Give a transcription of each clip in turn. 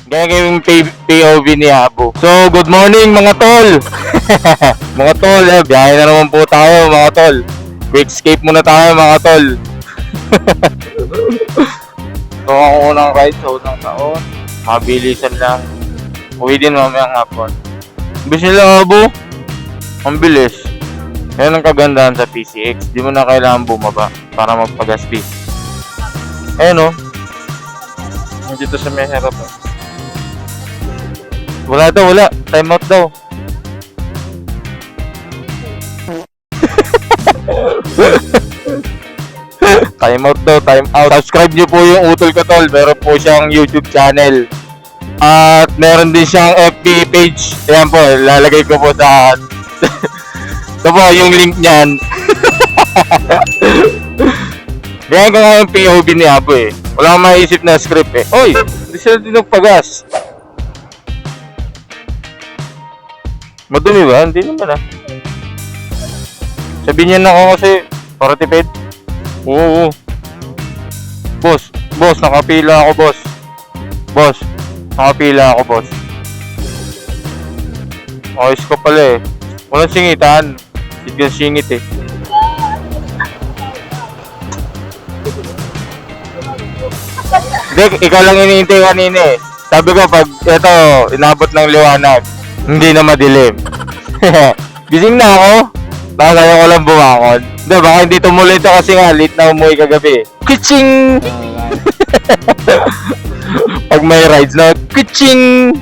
Ganyan yung POV ni Abo. So, good morning mga tol! Mga tol, biyahe na naman po tayo mga tol. Quick escape muna tayo mga tol. So, ang unang ride sa unang taon. Mabilisan lang. Uwi din mamayang hapon. Bilis nila Abo. Ang bilis. Yan ang kagandahan sa PCX. Di mo na kailangan bumaba para magpagaspi. Ayan o. Dito sa may harap. Wala daw, wala. Time out daw. Time out daw, time out. Subscribe nyo po yung Utol Ko Tol. Meron po siyang YouTube channel. At meron din siyang FB page. Ayan po, lalagay ko po sa... Ito po, yung link niyan. Ganyan ko nga yung POV ni Abo eh. Wala akong maisip na script eh. Oy, hindi sila din nagpagas. Madumi ba? Hindi naman ah. Sabihin niya na ako kasi para tipid. Oo. Boss, nakapila ako boss. Boss, nakapila ako boss. Ayos ko pala eh. Walang singitan. Hindi ka singit eh. Hindi, ikaw lang iniintay kanina eh. Sabi ko pag ito, inabot ng liwanag, hindi na madilim. Gising na ako. Baka kaya ko lang bumakon. Hindi, baka hindi tumuloy ito kasi nga late na umuwi kagabi. Kuching! Pag may rides na, kuching!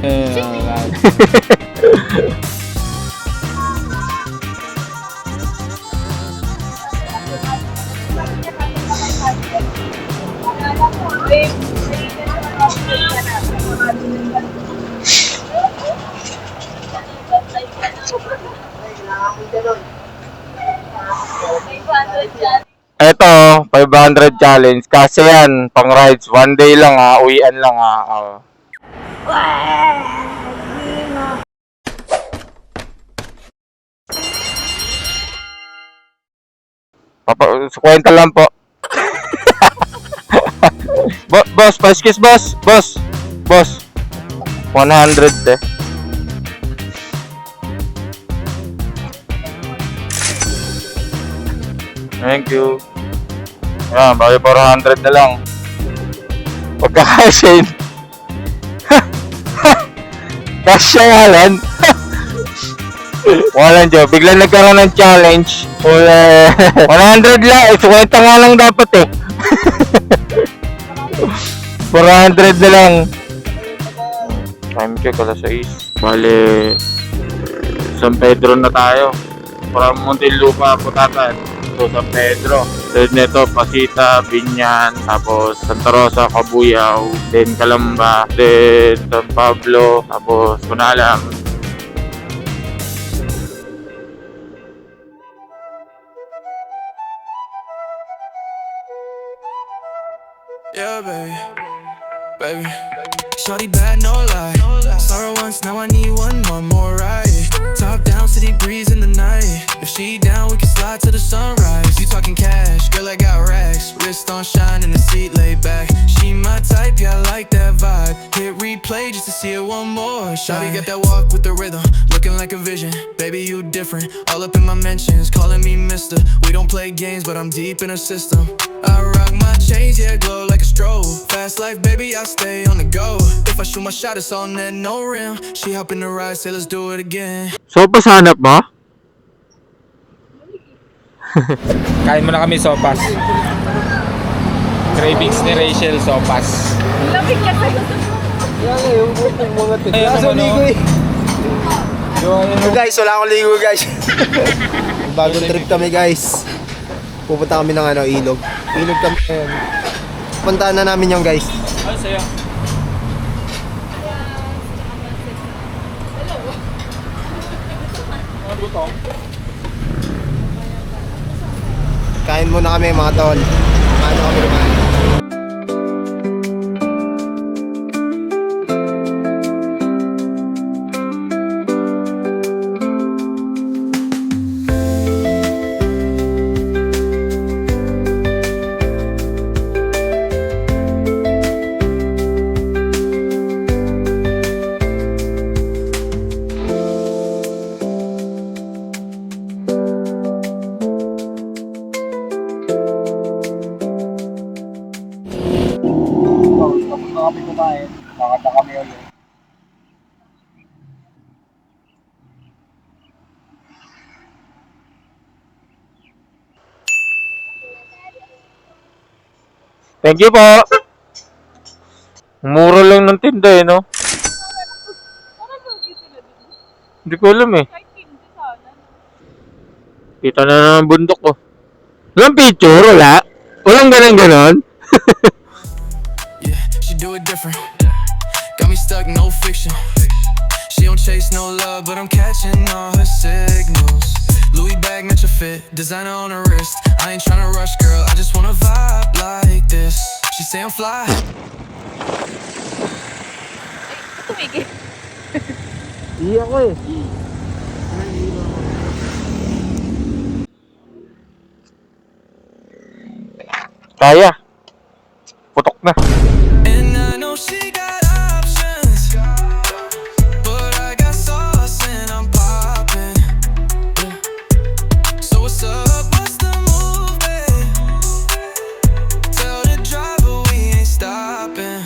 Eto, 500 challenge. Kasi yan, pang rides. One day lang ha, uwian lang ha. Kwenta lang po. Boss, paskis boss. Boss. 100 eh. Thank you. Yan, bali 400 na lang. Pagkakasya kasya nga lang. Walang joke. Biglang nagkaroon ng challenge. 100 lang. 50 nga lang dapat eh. 400 na lang. Time check, alas 6. Bali, San Pedro na tayo. Para Muntinlupa, Putatan. So, San Pedro. Then neto, Pasita, Binyan, tapos Santa Rosa, Cabuyao, then Calamba, then San Pablo, tapos Kunalam. Yeah, baby. Shorty bad, no lie. Saw her once, now I need one more ride. Top down, city breeze in the night. If she down, we can slide to the sunrise. You talking cash, girl, I got racks. Wrist on shine and the seat laid back. She my type, yeah, I like that vibe. Hit replay just to see it one more. Shorty got that walk with the rhythm, looking like a vision. Baby, you different, all up in my mentions, calling me mister. We don't play games, but I'm deep in her system. I rock my chains, yeah, glow like a strobe. Fast life, baby, I stay on the go. If I shoot my shot, it's on net, no rim. She hop in the ride, say let's do it again. Sopas hanap mo? Kain muna kami sopas. Cravings ni Rachel, sopas. Lapit ka sa Yung mga Ay, ano, ligo eh. Guys, wala akong ligo guys. Bagong trip kami guys. Pupunta kami ng ilog. Ilog kami ngayon. Puntahan na namin yung guys. Ano sa'yo? Kain muna kami mga tol. Paano kami kumain? kami kumain. Makata kami ulit. Thank you po. Mura lang ng tinda eh, no? Hindi ko alam eh. Kita na ng bundok ko. Walang picture, wala? Walang ganon-ganon? Yeah, she do it different. Got me stuck, no fiction. She don't chase no love, but I'm catching all her signals. Louis bag, match a fit, designer on her wrist. I ain't tryna rush, girl, I just wanna vibe like this. She say I'm fly. Tumigil. Iya ako eh. Kaya. Putok na. And I know she got options, but I got sauce and I'm popping. So what's up, what's the move, babe? Tell the driver we ain't stopping.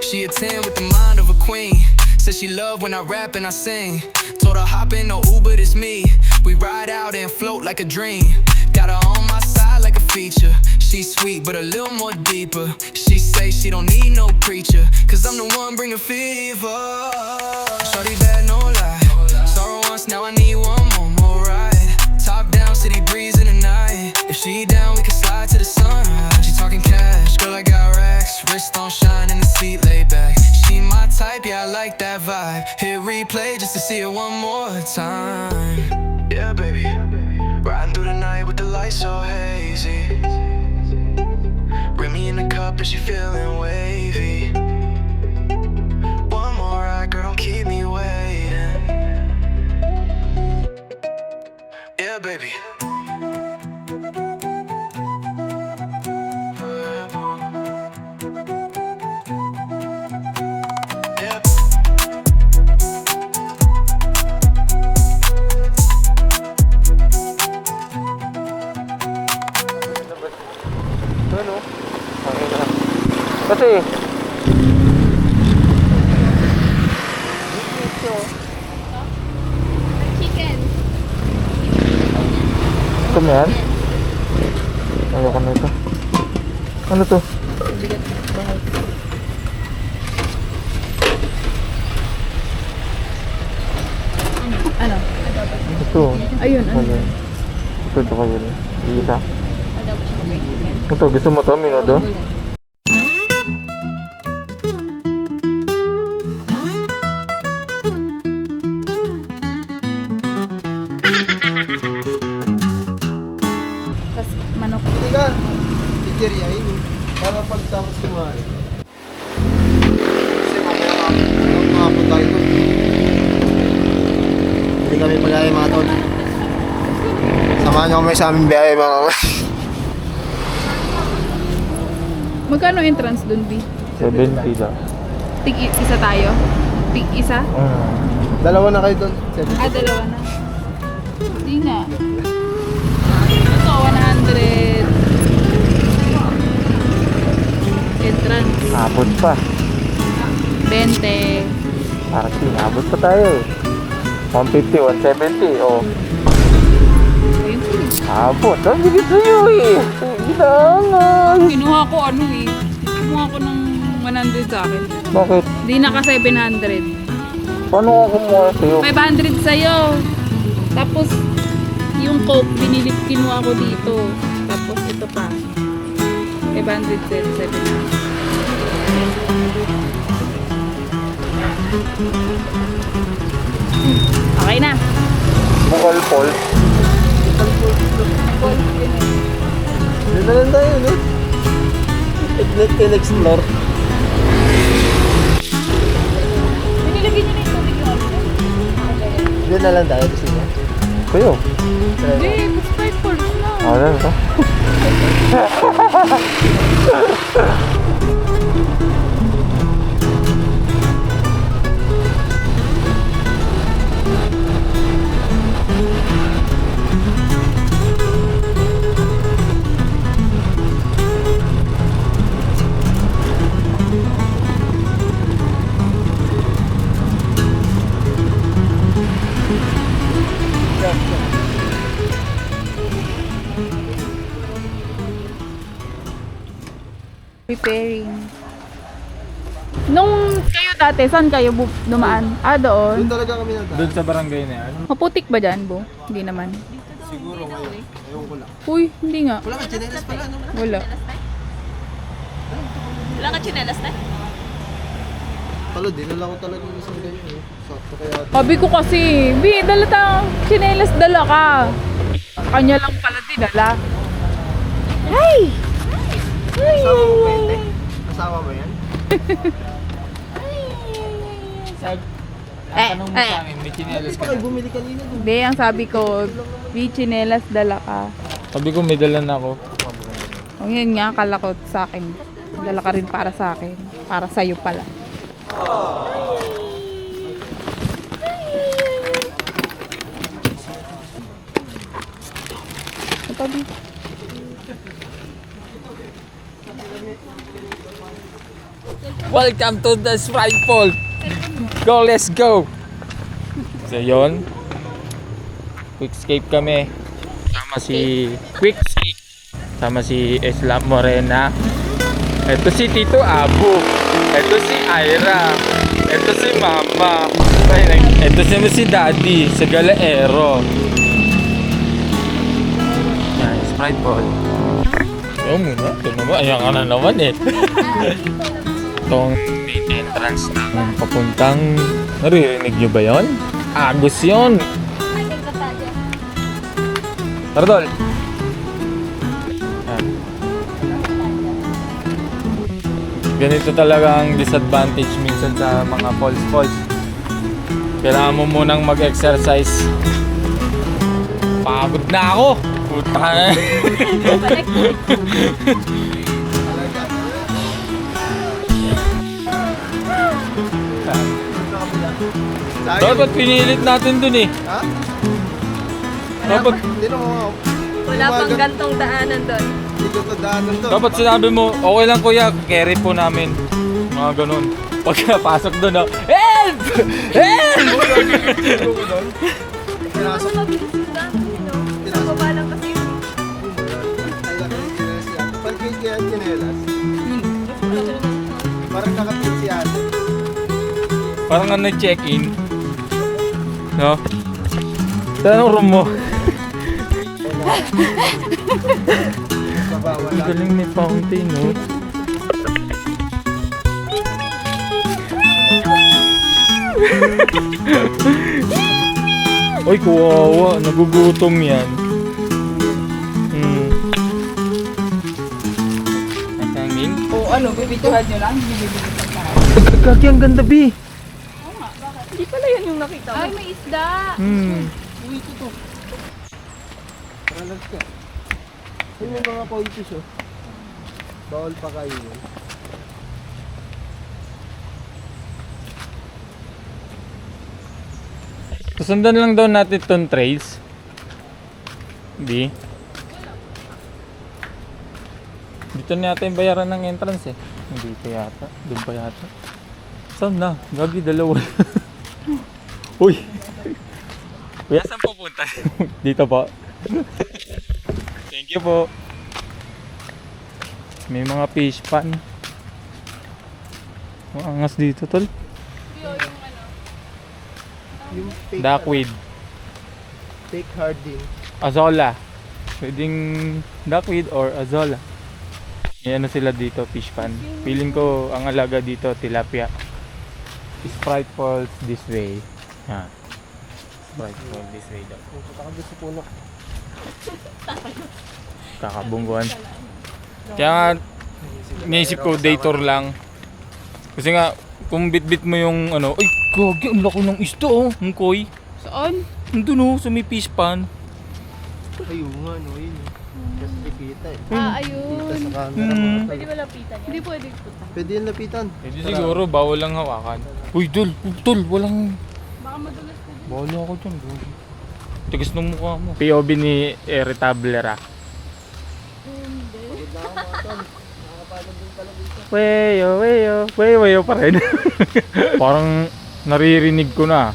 She a 10 with the mind of a queen. Says she love when I rap and I sing. Told her hop in no Uber, it's me. We ride out and float like a dream. Got her on my side like a feature. She's sweet but a little more deeper. She say she don't need no preacher, cause I'm the one bringing fever. Shorty bad, no lie. Saw her once, now I need one more ride. Top down, city breeze in the night. If she down, we can slide to the sunrise. She talking cash, girl, I got racks. Wrist on shine in the seat laid back. She my type, yeah, I like that vibe. Hit replay just to see her one more time. Yeah, baby. Riding through the night with the lights so hazy. Bring me in the cup and she feeling wavy. One more ride, girl, don't keep me waiting. Yeah, baby. Yeah. Ano? Kasi Chicken. ito mo yan? Ayoko na ito. Ano to? Ano? Ito. Ayun, ano? Ano? Ito ko yun. Isa. Adobo chicken. Ito, gusto mo to? Minuto? Tapos manok. Ika, pizzeria yun. Para pagtapos kumain. Kasi mamaya makapun tayo doon. Hindi kami pagaya mga tol. Samahan nyo kami sa aming biyahe mga tol. Magkano entrance dun, B? 70 lang. Isa tayo? Tig isa? Dalawa na kayo doon. Dalawa na. Hindi nga. Ito, 100. Entrance. Abot pa. 20. Parking, abot pa tayo eh. 150, 170, oh. Ayun po. Abot, ang bigit sa'yo eh. Kailangan. Kinuha ko ano eh. Kinuha ko ng 100 sa akin. Bakit? Hindi naka 700. Paano ako kumuha sa'yo? 500 sa'yo. Tapos, yung Coke, kinuha ko dito. Tapos, ito pa. 500 sa'yo, 700. Okay na. Bukal Paul. Doon na lang tayo, no? In-explore. Nilagyan niyo na yung tubig yung Doon na lang tayo. Gusto niya. Kayo. Hindi, it's 5 poles na. Ano ba? Repairing. Nung kayo dati, saan kayo dumaan? Doon. Doon talaga kami nata. Doon sa barangay na yan. Maputik ba dyan, Bo? Hindi naman. Siguro ngayon. Ewan ko lang. Uy, hindi nga. Wala ka, chinelas pala, no? Wala. Wala ka chinelas na? Talo, dinala ko talaga yung isang ganyan eh. Sakto kaya. Sabi ko kasi, dala tayong chinelas, dala ka. Kanya lang pala dinala. Ay! Kasama mo ba yun? Kasama ba yan? Tanong mo sa akin, may chinelas ka Bakit na. bumili kanina doon? Hindi, ang sabi ko, chinelas, dala ka. Sabi ko may dala na ako. O yun nga, akala ko sa akin. Dala ka rin para sa akin. Para sa'yo pala. Ito dito. Welcome to the Sprite Fall. Go, let's go. So yun. Quickscape kami. Sama si Quickscape. Sama si Islam Morena. Ito si Tito Abu. Ito si Ira. Ito si Mama. Ito si Daddy sa Galaero. Yan, Sprite Fall. Ayaw muna. Ito naman. Ayaw ka na naman eh. Itong main entrance ng papuntang... Naririnig nyo ba yun? Agos yun! Tardol! Yan. Ganito talaga ang disadvantage minsan sa mga falls. Kailangan mo munang mag-exercise. Pagod na ako! Puta! Dapat pinilit natin dun eh. Ha? Dapat, Hindi na ako. Wala pang gantong daanan doon. Hindi ko tadaanan doon. dapat sinabi mo, okay lang kuya, carry po namin. Mga ganun. Pagkapasok dun, oh, help! Help! Pinasok. Mabilis yung daanan yun, no? Nababa lang kasi yun. Ay, laki yung chinelas yan. Pagkik kaya chinelas. Parang nakapit si ate. Parang nga nag-check-in. No? Saan ang room mo? Baba, Ang wala. galing may fountain, no? Oy, kawawa. Nagugutom yan. Hangin? O ano, bibidyohan nyo lang? Bibidyohan ka. Kaki, ang ganda, B. Hindi pala yun yung nakita ko. Ay, may isda! Paralag ka. Yung mga koitis oh. Bawal pa kayo yun. Susundan lang daw natin itong trails. Di. Dito na yata yung bayaran ng entrance eh. Hindi pa yata. Doon pa yata. Saan na? Gagi, dalawa. Uy! Kuya, saan pupunta? Dito po. Thank you po. May mga fish pan. Ang angas dito, tol. Yung fake, Duckweed. fake harding. Azola. Pwedeng duckweed or azola. May ano sila dito, fish pan. Feeling ko ang alaga dito, tilapia. Sprite Falls this way. Ha. Sprite Falls this way daw. Punta ka doon sa puno. Kakabungguan. Kaya nga, naisip ko day tour lang. Kasi nga, kung bit-bit mo yung ano, ay, gagi, ang laki ng isda oh, ang koi. Saan? Nandun oh, sa may fish pan. Ayun nga, no, yun. Kasi kikita eh. Ayun. Kita sa camera mo. Pwede mo lapitan yan. Hindi pwede puta. Pwede yung lapitan. Pwede siguro, bawal lang hawakan. Uy, tol, walang... Baka madulas ko. Bawal ako dyan, bro. Tigas ng mukha mo. POV ni Irritablera. Weyo pa rin. Parang naririnig ko na.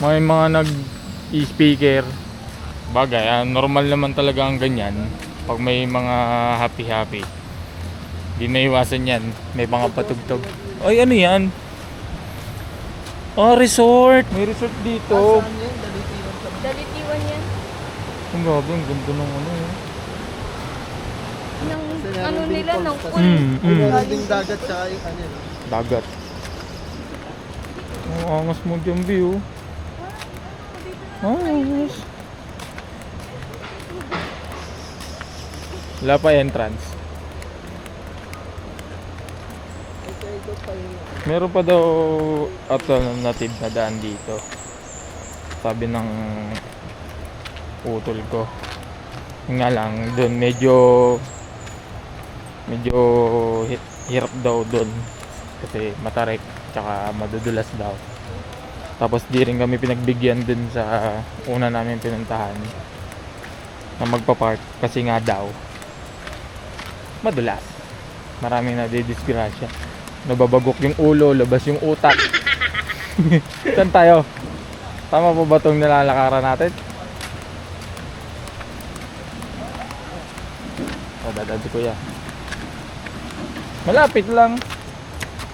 May mga nag-speaker. Bagay, normal naman talaga ang ganyan. Pag may mga happy-happy. Hindi na iwasan yan. May mga patugtog. Ay, ano yan? Oh, resort! May resort dito. Dalitiwan yan. Ang gabi, ang ganda ng ano. Ng, ano nila, ng pool. Meron ding dagat sa ano yun. Dagat. Ang angas mo dyan, view. Angas. Wala pa entrance. Meron pa daw alternative na daan dito. Sabi ng utol ko. Yun nga lang, doon medyo hirap daw doon. Kasi matarik, tsaka madudulas daw. Tapos di rin kami pinagbigyan dun sa una namin pinuntahan na magpa-park kasi nga daw madulas. Maraming nadidisgrasya. Nababagok yung ulo, labas yung utak. Saan tayo? Tama po ba itong nilalakaran natin? O, dadadi kuya. Malapit lang.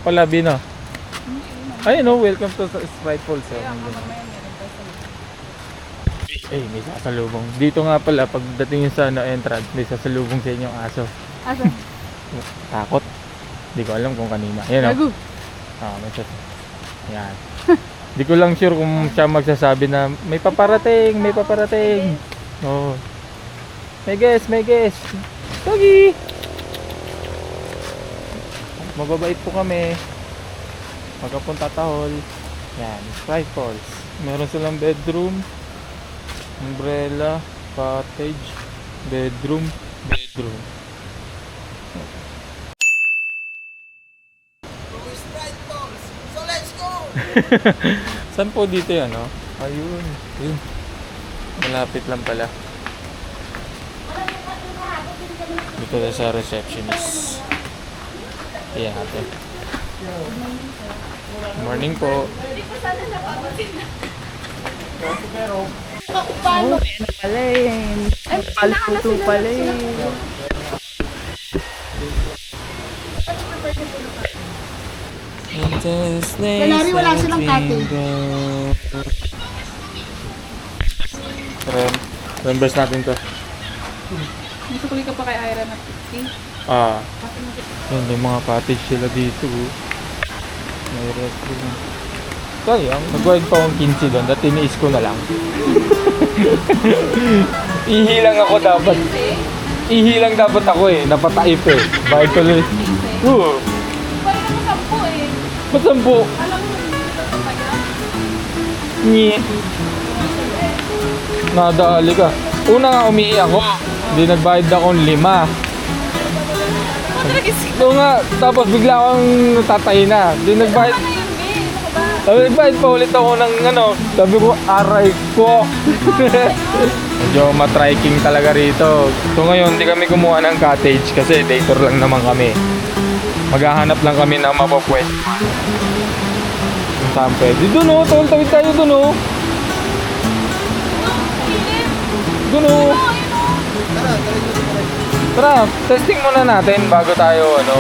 Palabi no. Ayun no, welcome to Sprite Falls. Eh, may sasalubong. Dito nga pala, pagdating yung sa entrance, may sasalubong sa inyong aso. Asa? Takot. Hindi ko alam kung kanina. Ayan o. May Ayan. Hindi ko lang sure kung siya magsasabi na may paparating, may paparating. Oo. May guest, may guest. Togi! Mababait po kami. Magkapunta tahol. Yan, Sprite Falls. Meron silang bedroom, umbrella, cottage, bedroom. Saan po dito yan, no? Ayun. Ayun. Malapit lang pala. Dito na sa receptionist. Ayan natin. Morning po. Paano? Pala eh. Ay, palputo pala eh. Kalari, wala silang cottage. Reimburse natin to. Nasukuli ka pa kay Ira na 50. Yun, may mga cottage sila dito. May restroom. Sayang, nag-wide pa akong 15 doon. Dati tiniis ko na lang. Ihilang ako dapat. Ihilang dapat ako eh. Napataip eh. Bayad ko lang. Oo. Parang nakasampu eh. Ba't 10? Alam mo, kaya? Nye. Nadali ka. Una nga umiiyak ako. Hindi nagbayad akong 5. Oo nga, tapos bigla akong natatay na. Hindi nagbayad. Sabi, nagbayad pa ulit ako ng ano. Sabi ko, aray ko. Medyo matriking talaga rito. So ngayon, hindi kami kumuha ng cottage kasi day tour lang naman kami. Maghahanap lang kami ng mapapwede. Saan pwede? Doon o, tawid tayo doon o. Doon o. Tara, testing muna natin bago tayo ano.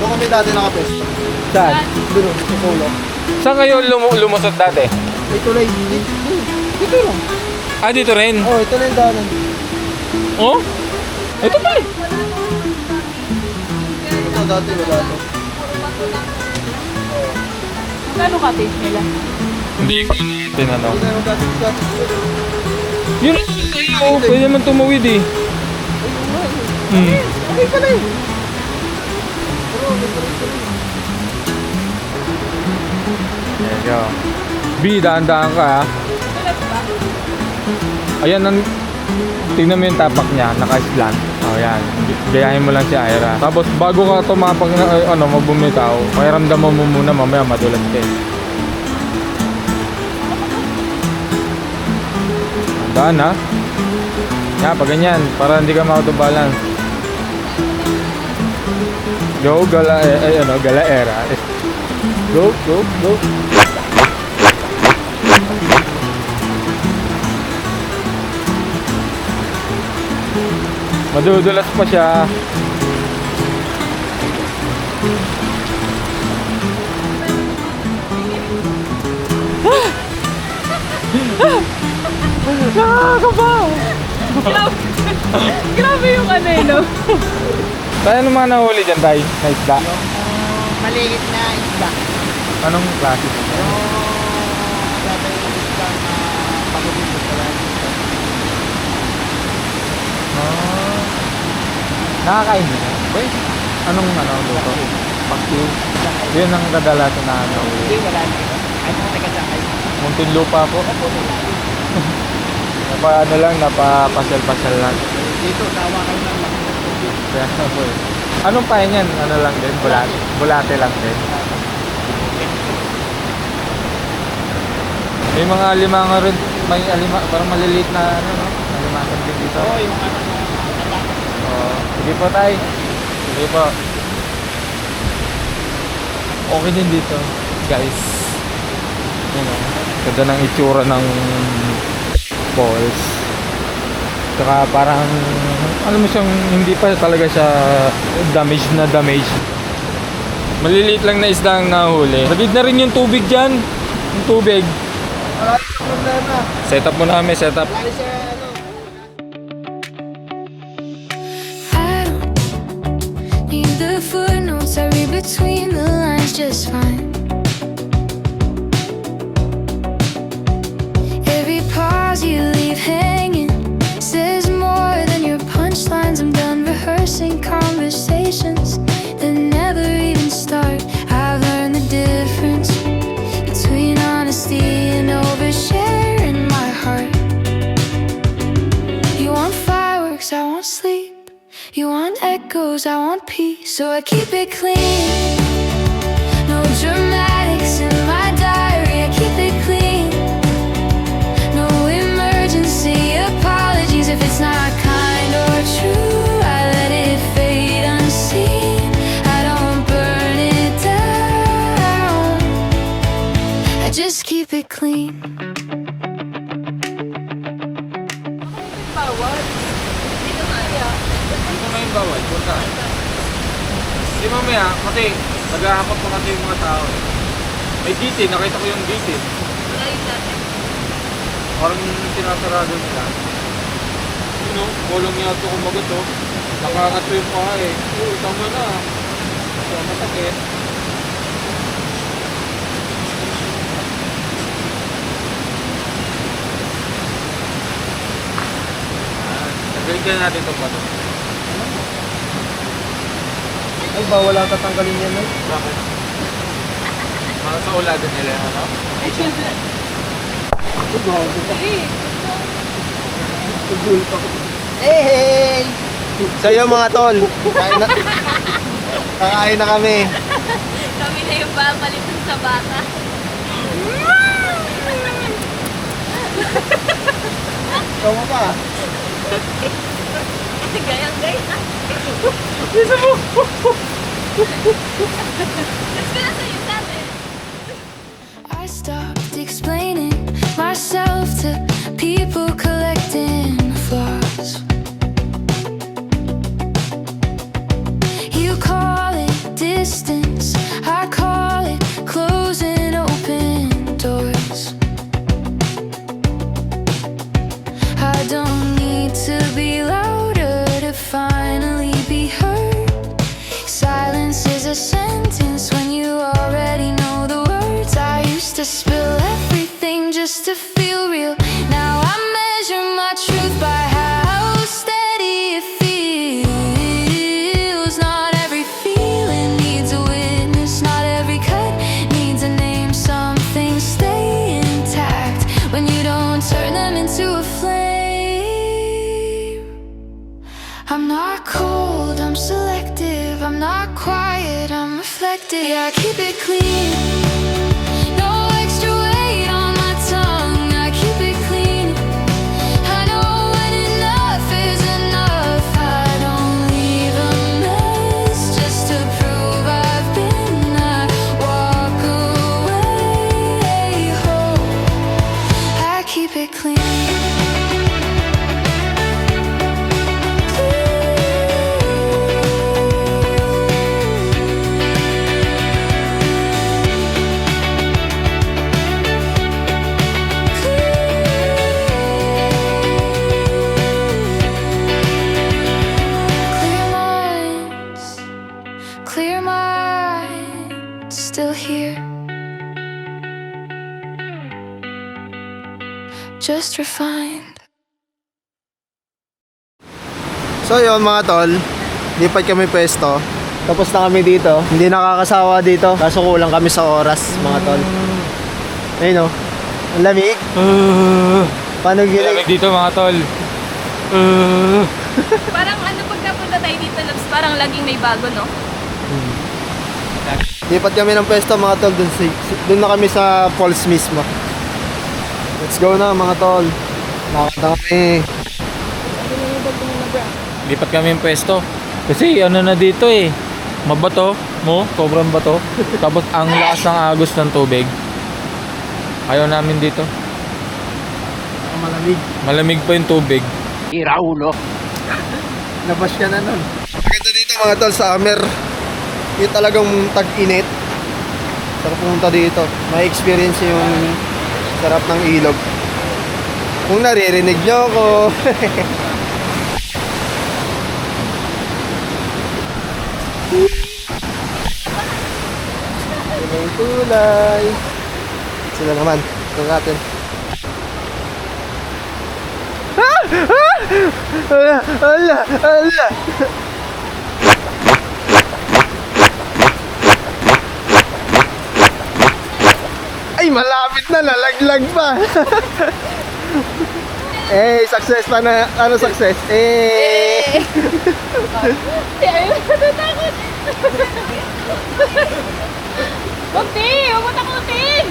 Doon kami dati nakapesto. Saan? Doon, sa polo. Saan kayo lumusot dati? May tulay dito lang. Ah, dito rin? Oh, ito na yung daanan. Oh? Ito pala eh. Ito dati, wala ito. Magkano cottage nila? Hindi ko na tinanong. Ito na yung dati sa Yun sa'yo, pwede naman tumawid eh. Okay pala eh. There you go. B, daan-daan ka ha. Ayan, tingnan mo yung tapak niya, naka-slant. O yan, gayahin mo lang si Ira. Tapos bago ka tumapag na, magbumitaw, pakiramdam mo muna, mamaya madulas ka eh. Daan ha. Yan, pag ganyan, para hindi ka makauto-balance. Go, galaera. Go. Madudulas pa siya. Grabe yung ano yun, no? Tayo ano mga nahuli dyan tayo? Na isda? Maliit na isda. Anong klase? Dati yung isda na pagubin ko pala dito. Nakakain din. Uy, anong luto? Paksiw. Yun ang kadalasan na nahuli. Hindi, wala dito. Ay, mga taga-sakay. Muntinlupa po. Napapasyal-pasyal lang. Dito, tawa kayo ng laki. Kaya po eh. Anong pahin yan? Ano lang din? Bulate lang din. May mga alimango rin. May parang maliliit na ano, no? Alimango din dito. Oo, yung ano. Oo. Sige po tay. Sige po. Okay din dito, guys. Yun o. Ganda ng itsura ng falls. Saka parang, alam mo siyang, hindi pa talaga siya damage na damage. Maliliit lang na isda ang nahuli. Nagid na rin yung tubig dyan. Yung tubig. Wala yung problema. Set up muna kami, set up. Wala siya, ano. I don't need the footnotes. I read between the lines just fine. Every pause you leave hanging says more than your punchlines. I'm done rehearsing conversations that never even start. I've learned the difference between honesty and oversharing my heart. You want fireworks, I want sleep. You want echoes, I want peace. So I keep it clean. No dramatics in my diary, I keep it clean. No emergency apologies if it's not kind or true. I let it fade unseen. I don't burn it down. I just keep it clean. Dito na yung bawal, punta. Di mamaya, kasi naghahapon pa kasi yung mga tao. May gitin, nakita ko yung gitin. Parang sinasarado nila. Yun o, kulong niya ito kumagot o. Nakakato yung paa eh. Uy, tama na. So, masakit. Nagalitan natin ito pa ito. Ay, bawal ang tatanggalin yan, no? Bakit? Para sa ulagan nila yung ano? Hey! Sa'yo mga tol. Kakain na kami. Kami na yung babalitan sa bata. Ikaw mo pa. Gayang-gaya. Let's go na sa'yo natin. I stopped explaining myself to people collecting flaws. You call it distance, I call it closing open doors. I don't need to be louder to finally be heard. Silence is a sentence when you already know the words. I used to spill everything just to feel real. Now I measure my truth by how steady it feels. Not every feeling needs a witness. Not every cut needs a name. Some things stay intact when you don't turn them into a flame. I'm not cold, I'm selective. I'm not quiet, I'm reflective. Yeah, I keep it clean. No extra weight on my tongue. I keep it clean. I know when enough is enough. I don't leave a mess just to prove I've been. I walk away whole. I keep it clean. just refined. So yun mga tol, lipat kami pwesto. Tapos na kami dito. Hindi nakakasawa dito. Kaso kulang kami sa oras mga tol. Ayun o. Ang lamig. Paano Lamig dito mga tol. Parang ano pag napunta tayo dito, Labs, parang laging may bago, no? Lipat kami ng pwesto mga tol. Dun na kami sa falls mismo. Let's go na mga tol. Nakakita kami. Lipat kami yung pwesto. Kasi ano na dito eh. Mabato mo, sobrang bato. Tapos ang lakas ng agos ng tubig. Ayaw namin dito. Malamig. Malamig pa yung tubig. Labas ka na nun. Maganda dito mga tol sa Amer. Yung talagang tag-init. Sarap pumunta dito. May experience yung sarap ng ilog. Kung naririnig nyo ako. Ito yung tulay. Sila naman. Ito natin. Ala! Ay, malapit na, nalaglag pa. Success pa na, ano success? Ayun, natatakot. Kunti, huwag mo takutin.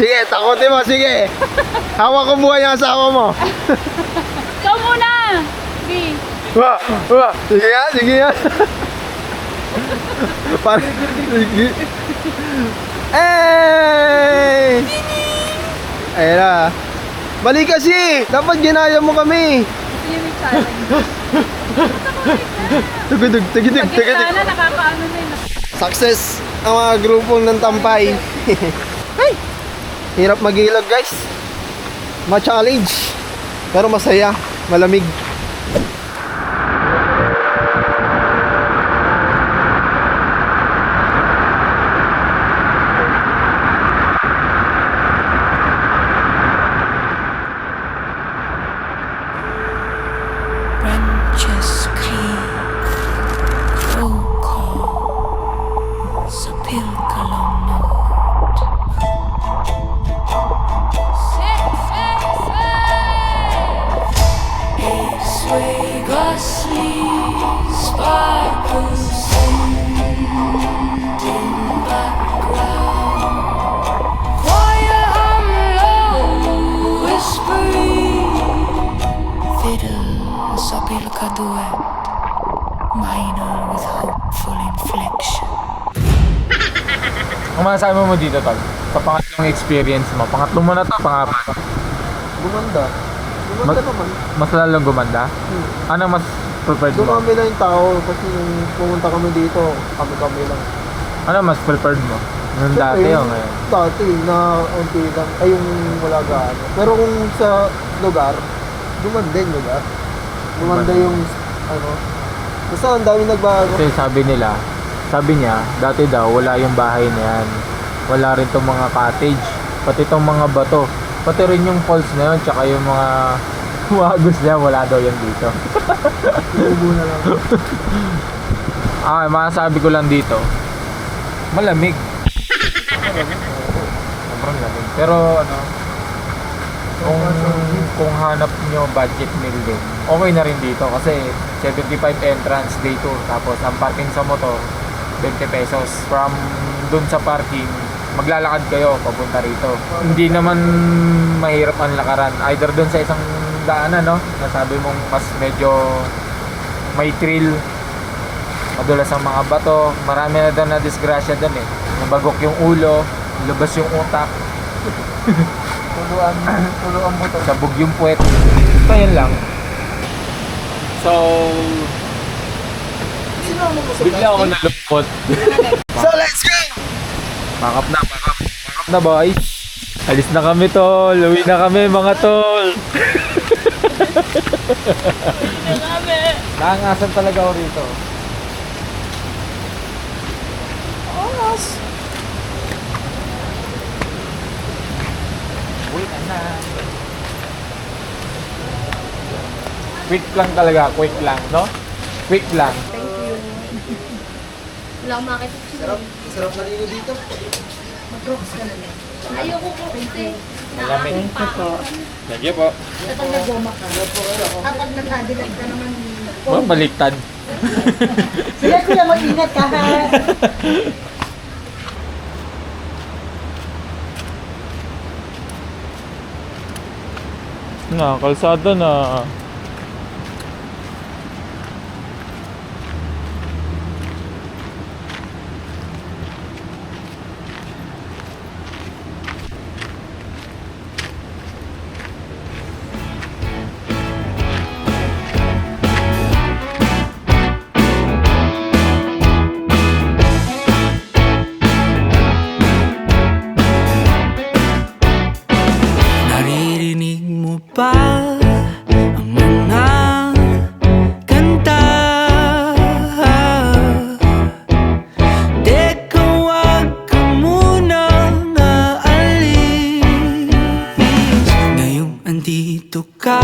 Sige, takutin mo, sige. Hawak ko buhay yung asawa mo. Ikaw muna. Sige. Sige nga. Sige. Ayun na. Balik kasi. Dapat ginaya mo kami. Yun yung challenge. Tugidug. Sana nakakaano na yun. Success ang mga grupong ng tampay. Ay! Hirap mag-ilog guys. Ma-challenge. Pero masaya. Malamig. Franceschi Foucault sa Pilcolomno. Sway ghostly sparkles in background. Choir hum low, whispering. Fiddle sa Pilcaduet, minor with hopeful inflection. Ang masasabi mo dito tol? Sa pangatlong experience mo. Pangatlo mo na to, pangapat. Gumanda. Mas, Gumanda naman. mas lalong gumanda? Ano mas preferred mo? Dumami na yung tao kasi nung pumunta kami dito, kami lang. Ano mas preferred mo? Yung dati o ngayon? Dati na unti lang, ay yung wala gaano. Pero kung sa lugar, gumanda yung lugar. Gumanda yung ano. Basta ang dami nagbago. Kasi sabi niya, dati daw wala yung bahay na yan. Wala rin tong mga cottage. Pati tong mga bato. Pati rin yung falls na yun, tsaka yung mga agos niya, wala daw yan dito. Ubo na lang. Masasabi ko lang dito, malamig. Sobrang lamig. Pero ano, kung hanap nyo budget meal din, okay na rin dito kasi 75 entrance day tour, tapos ang parking sa motor 20 pesos. From dun sa parking, maglalakad kayo papunta rito. Hindi naman mahirap ang lakaran, either dun sa isang daanan, no, nasabi mong mas medyo may thrill, madulas ang mga bato, marami na doon na disgrasya doon eh, nabagok yung ulo, lubas yung utak. Tuluan mo to. Sabog yung puwet. So, yun lang. So, bigla ako nalungkot. So let's go! Pakap na boys. Alis na kami tol. Uwi na kami mga tol. Naangasan talaga ako rito. Quick lang talaga, quick lang, no? Quick lang. Wala akong makita. Sarap na rin dito. Ayoko po kasi. Malamig. Thank you po. Kapag nagkadilag ka naman, Oh, baliktad. sila kuya mag-ingat ka ha. Na, kalsada na. Naririnig mo ba ang mga kanta? Teka, wag ka munang aalis. Ngayong andito ka